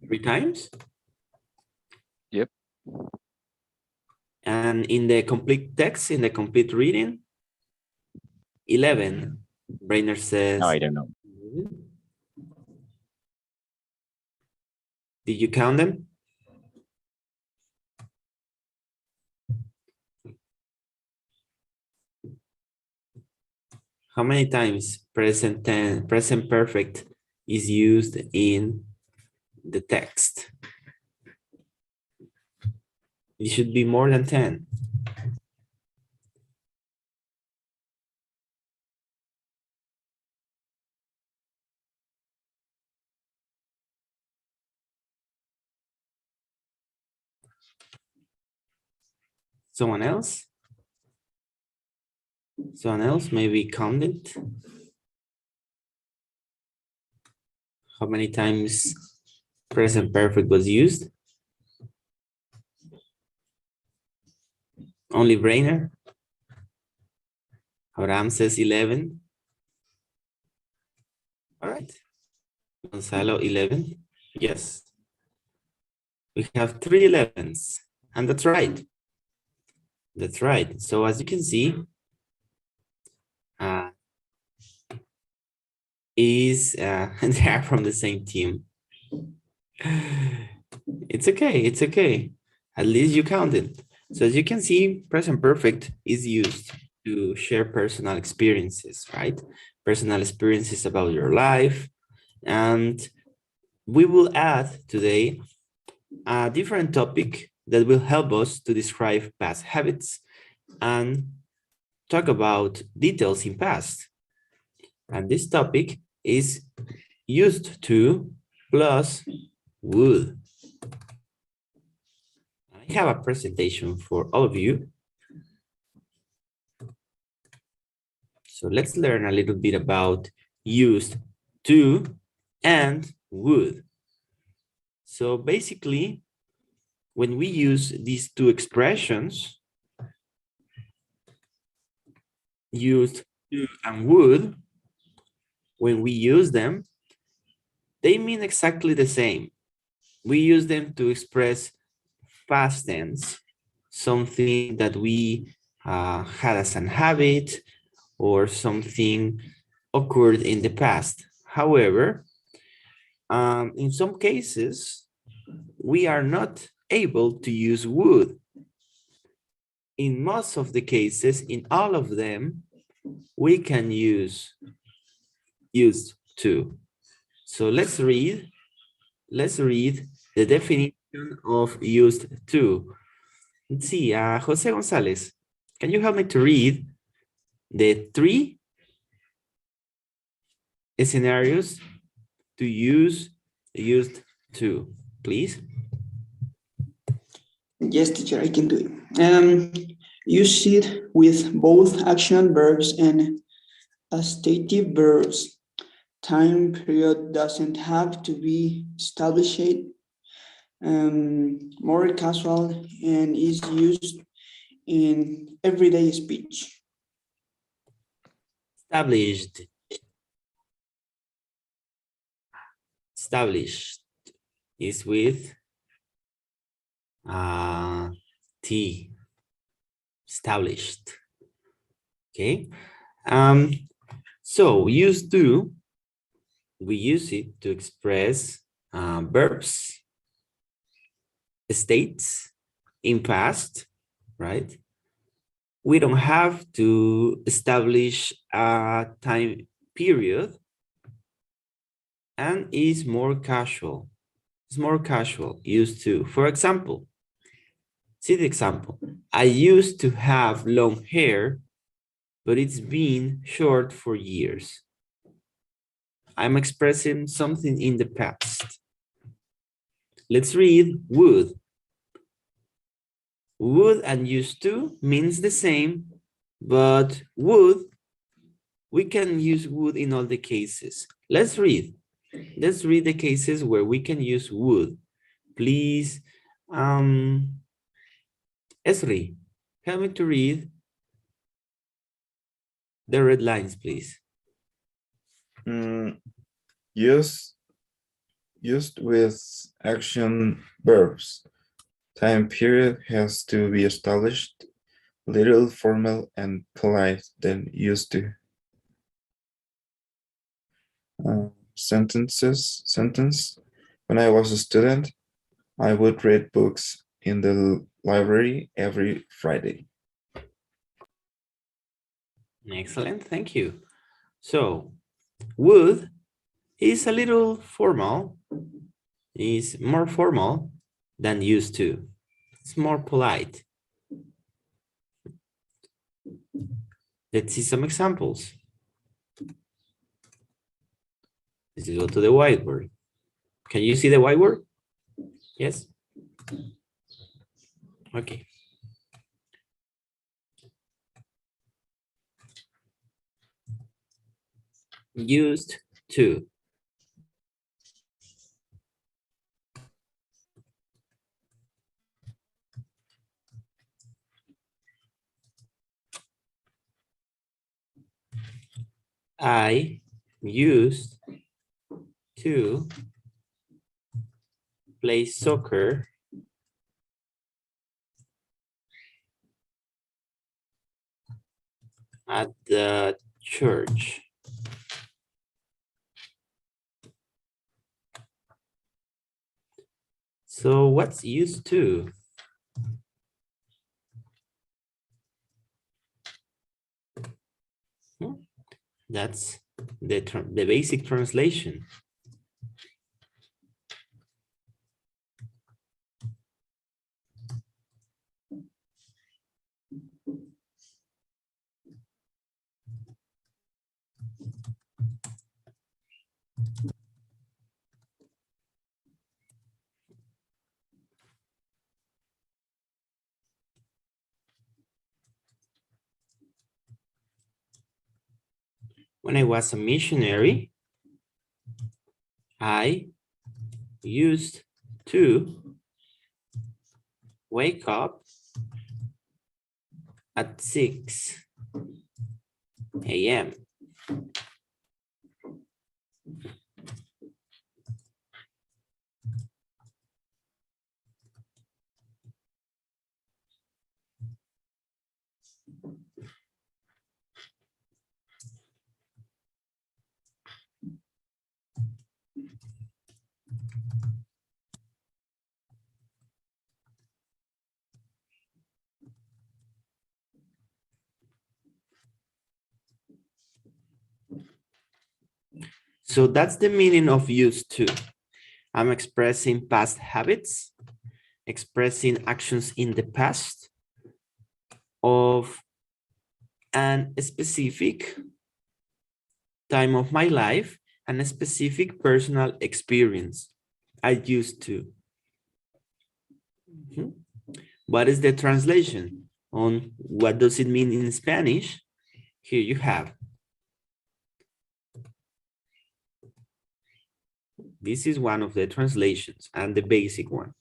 3 times? Yep. And in the complete text, in the complete reading, 11. Brainer says. No, I don't know. Did you count them? How many times present tense, present perfect is used in the text? It should be more than 10. Someone else? Someone else maybe count it? How many times present perfect was used? Only Brainer? Abraham says 11. All right. Gonzalo, 11. Yes. We have 3 11s. And that's right. That's right. So as you can see, they are from the same team. It's okay. It's okay. At least you counted. So as you can see, present perfect is used to share personal experiences, right? Personal experiences about your life. And we will add today a different topic that will help us to describe past habits and talk about details in past. And this topic is used to plus would. I have a presentation for all of you. So let's learn a little bit about used to and would. So basically, when we use these two expressions, used to and would, when we use them, they mean exactly the same. We use them to express past tense, something that we had as an habit or something occurred in the past. However, in some cases, we are not able to use would. In most of the cases, in all of them, we can use used to. So let's read the definition of used to. Let's see, Jose Gonzalez, can you help me to read the 3 scenarios to use used to, please? Yes, teacher, I can do it. Use it with both action verbs and accusative verbs. Time period doesn't have to be established. More casual and is used in everyday speech. Established. Established is with T. Established. Okay. So used to, we use it to express verbs, states in past, right? We don't have to establish a time period, and is more casual. It's more casual, used to. For example, see the example. I used to have long hair, but it's been short for years. I'm expressing something in the past. Let's read would. Would and used to means the same, but would, we can use would in all the cases. Let's read the cases where we can use would. Please, Esri, help me to read the red lines, please. Use used with action verbs. Time period has to be established, little formal and polite than used to. Sentence. When I was a student, I would read books in the library every Friday. Excellent, thank you. So, would is a little formal, is more formal than used to. It's more polite. Let's see some examples. Let's go to the whiteboard. Can you see the whiteboard? Yes? Okay. Used to. I used to play soccer at the church. So what's used to? That's the basic translation. When I was a missionary, I used to wake up at 6 a.m. So that's the meaning of used to. I'm expressing past habits, expressing actions in the past of an specific time of my life and a specific personal experience. I used to. What is the translation on what does it mean in Spanish? Here you have. This is one of the translations and the basic one.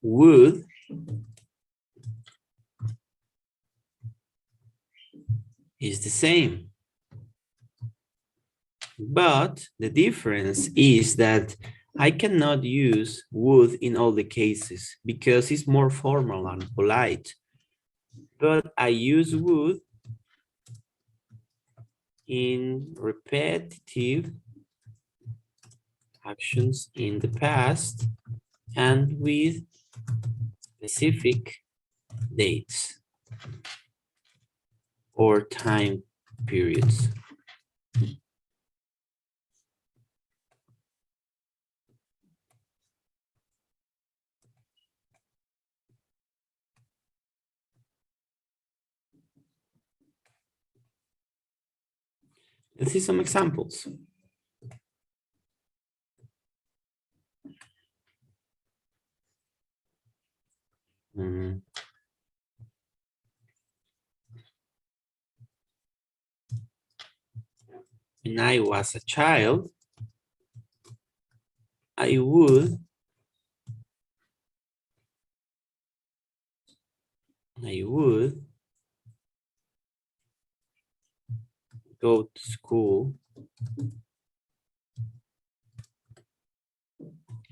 Would is the same. But the difference is that I cannot use would in all the cases because it's more formal and polite. But I use would in repetitive actions in the past and with specific dates or time periods. Let's see some examples. When I was a child, I would I would go to school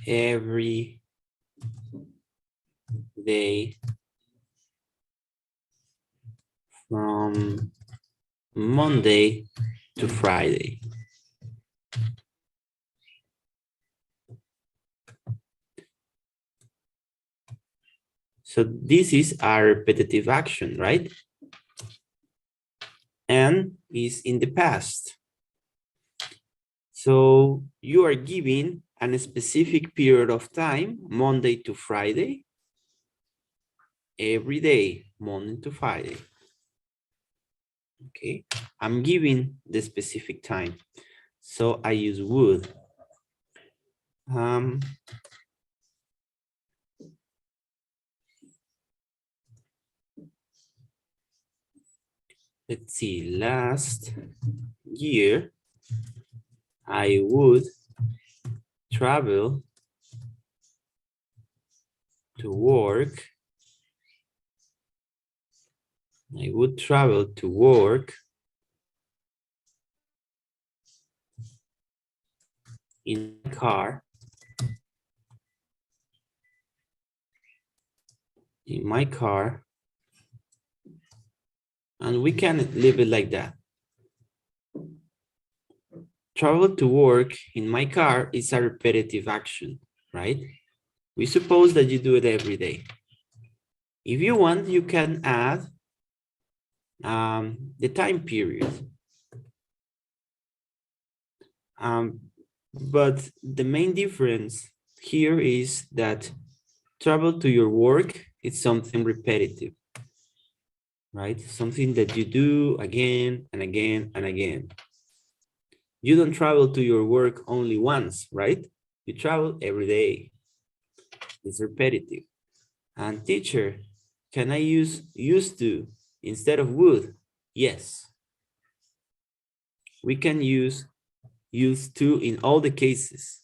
every day from Monday to Friday. So this is a repetitive action, right? And is in the past. So you are giving a specific period of time, Monday to Friday, every day, Monday to Friday. Okay, I'm giving the specific time. So I use would. Let's see, last year, I would travel to work. I would travel to work in a car. In my car. And we can leave it like that. Travel to work in my car is a repetitive action, right? We suppose that you do it every day. If you want, you can add the time period. But the main difference here is that travel to your work is something repetitive, right? Something that you do again and again and again. You don't travel to your work only once, right? You travel every day. It's repetitive. And teacher, can I use used to instead of would? Yes. We can use used to in all the cases,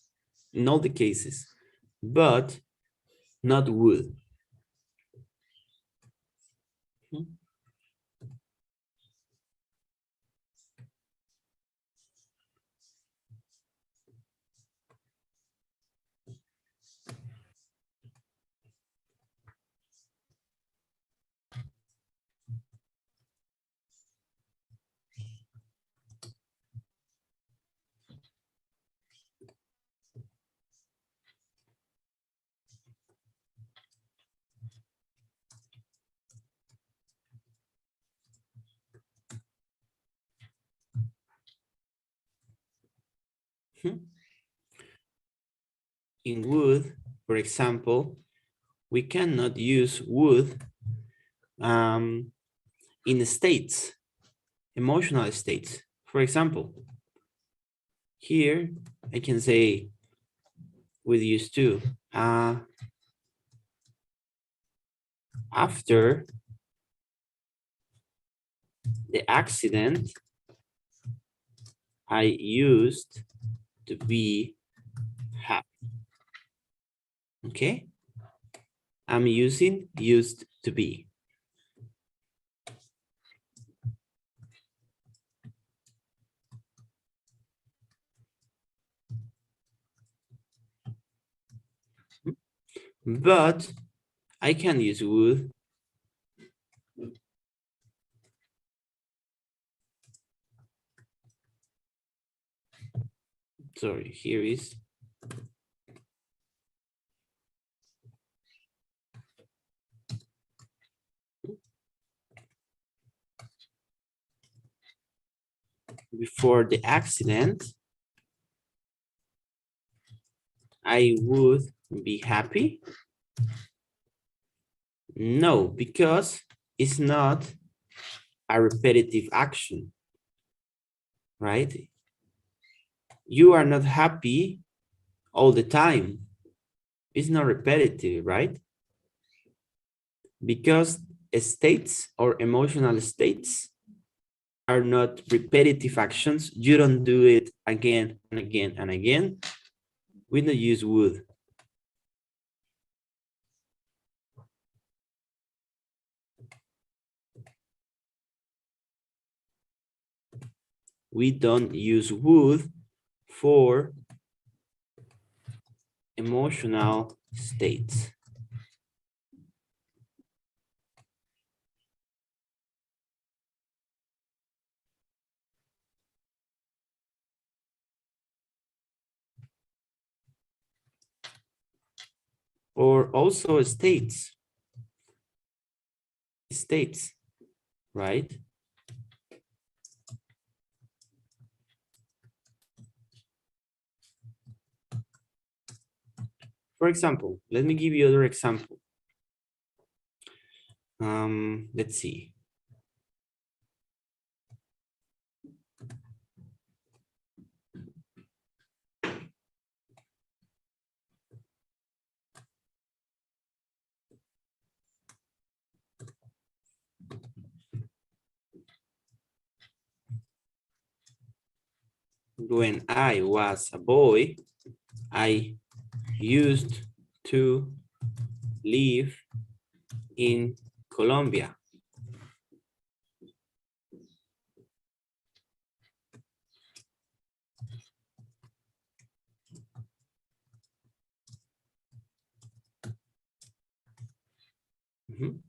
but not would. In would, for example, we cannot use would in states, emotional states. For example, here I can say with used to, after the accident, I used to be happy. Okay, I'm using used to be. But I can use would. Sorry, here is. Before the accident, I would be happy. No, because it's not a repetitive action, right? You are not happy all the time. It's not repetitive, right? Because states or emotional states are not repetitive actions. You don't do it again and again and again. We don't use would. we don't use would for emotional states. Or also states, right? For example, let me give you another example. Let's see. When I was a boy, I used to live in Colombia. Mhm.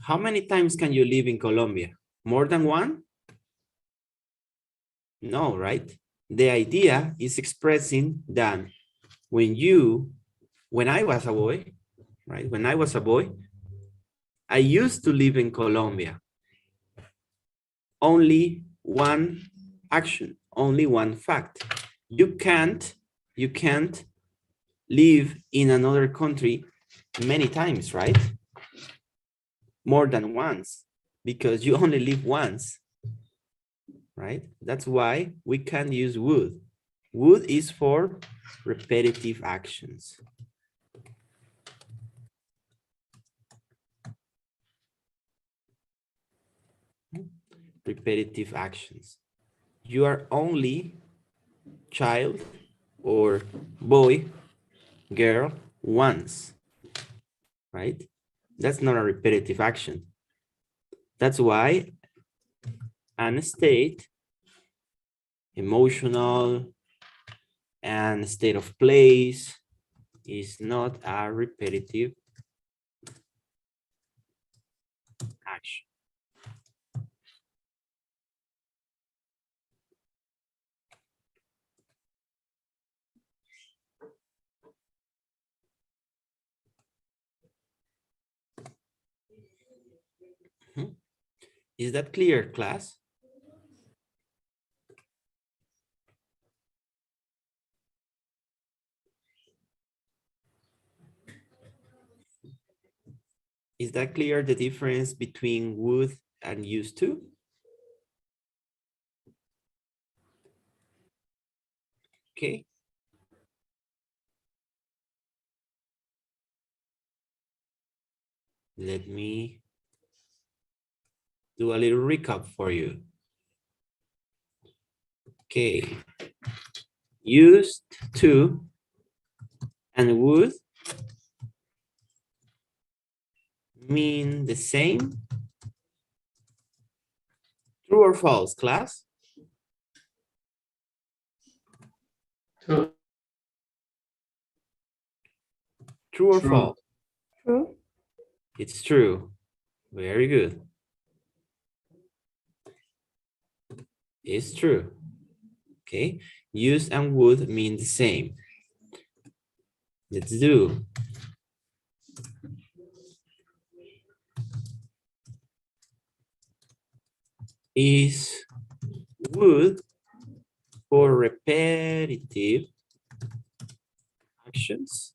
How many times can you live in Colombia? More than one? No, right? The idea is expressing that when I was a boy, right? When I was a boy, I used to live in Colombia. Only one action, only one fact. You can't live in another country many times, right? More than once, because you only live once, right? That's why we can use would. Would is for repetitive actions. Repetitive actions. You are only child or boy, girl once, right? That's not a repetitive action. That's why an state, emotional, and state of place is not a repetitive action. Mhm. Is that clear, class? Is that clear, the difference between would and used to? Okay. Let me do a little recap for you. Okay. Used to and would mean the same? True or false, class? True. True or True. false? True. It's true. Very good. It's true. Okay. Use and would mean the same. Let's do. Is would for repetitive actions?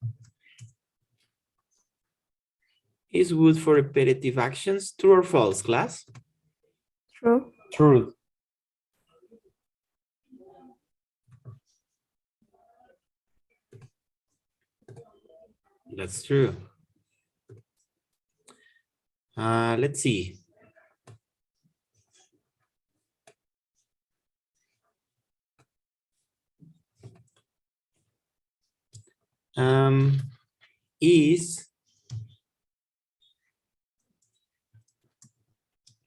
Is would for repetitive actions true or false, class? True. True. That's true. Let's see. is,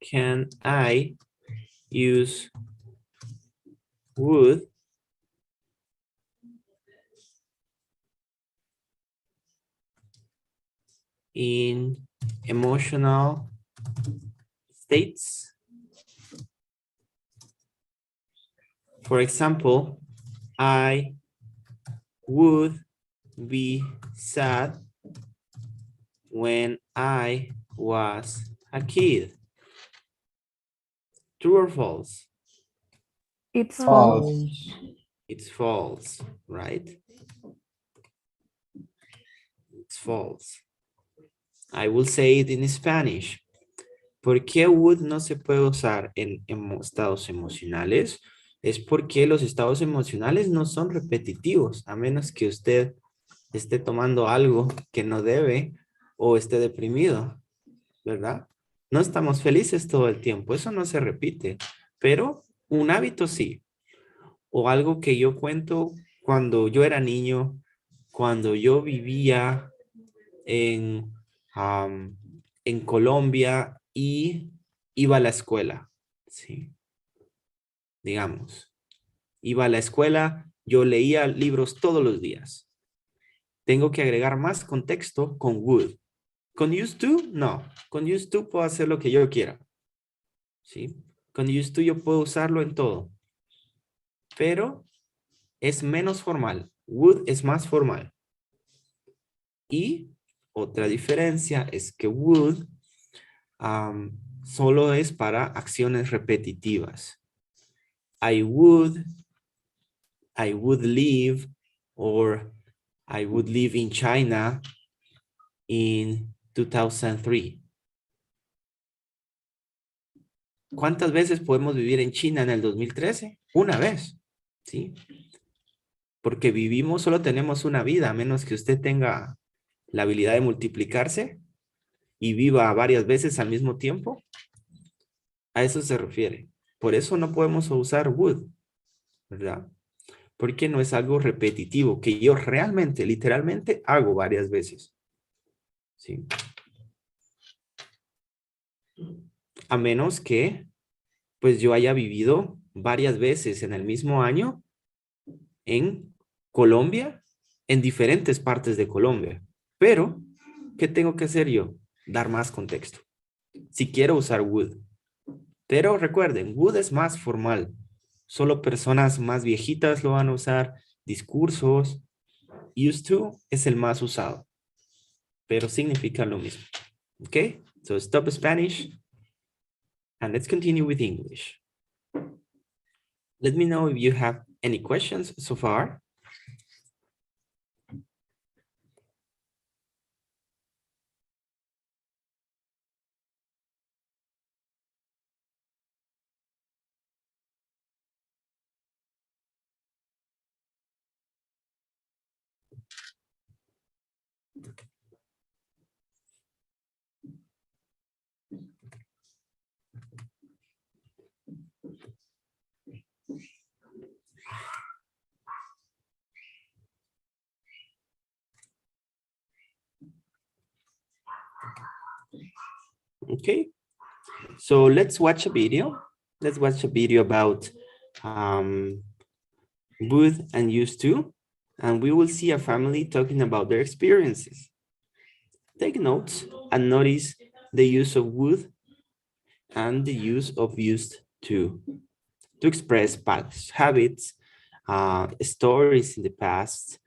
can I use would in emotional states? For example, I would be sad when I was a kid. True or false? It's False. It's false, right? It's false. I will say it in Spanish. ¿Por qué would no se puede usar en estados emocionales? Es porque los estados emocionales no son repetitivos, a menos que usted esté tomando algo que no debe o esté deprimido, ¿verdad? No estamos felices todo el tiempo, eso no se repite, pero un hábito sí. O algo que yo cuento cuando yo era niño, cuando yo vivía en, en Colombia y iba a la escuela, ¿sí? Digamos, iba a la escuela, yo leía libros todos los días. Tengo que agregar más contexto con would. Con used to, no. Con used to puedo hacer lo que yo quiera, ¿sí? Con used to yo puedo usarlo en todo. Pero es menos formal. Would es más formal. Y otra diferencia es que would solo es para acciones repetitivas. I would live, or I would live in China in 2003. ¿Cuántas veces podemos vivir en China en el 2013? Una vez, ¿sí? Porque vivimos, solo tenemos una vida, a menos que usted tenga la habilidad de multiplicarse y viva varias veces al mismo tiempo. A eso se refiere. Por eso no podemos usar would, ¿verdad? Porque no es algo repetitivo que yo realmente, literalmente hago varias veces. ¿Sí? A menos que pues yo haya vivido varias veces en el mismo año en Colombia, en diferentes partes de Colombia. Pero, ¿qué tengo que hacer yo? Dar más contexto. Si quiero usar would. Pero recuerden, would es más formal. Solo personas más viejitas lo van a usar. Discursos. Used to es el más usado. Pero significa lo mismo. Okay? So stop Spanish. And let's continue with English. Let me know if you have any questions so far. Okay, so let's watch a video. Let's watch a video about would and used to, and we will see a family talking about their experiences. Take notes and notice the use of would and the use of used to express past habits, stories in the past,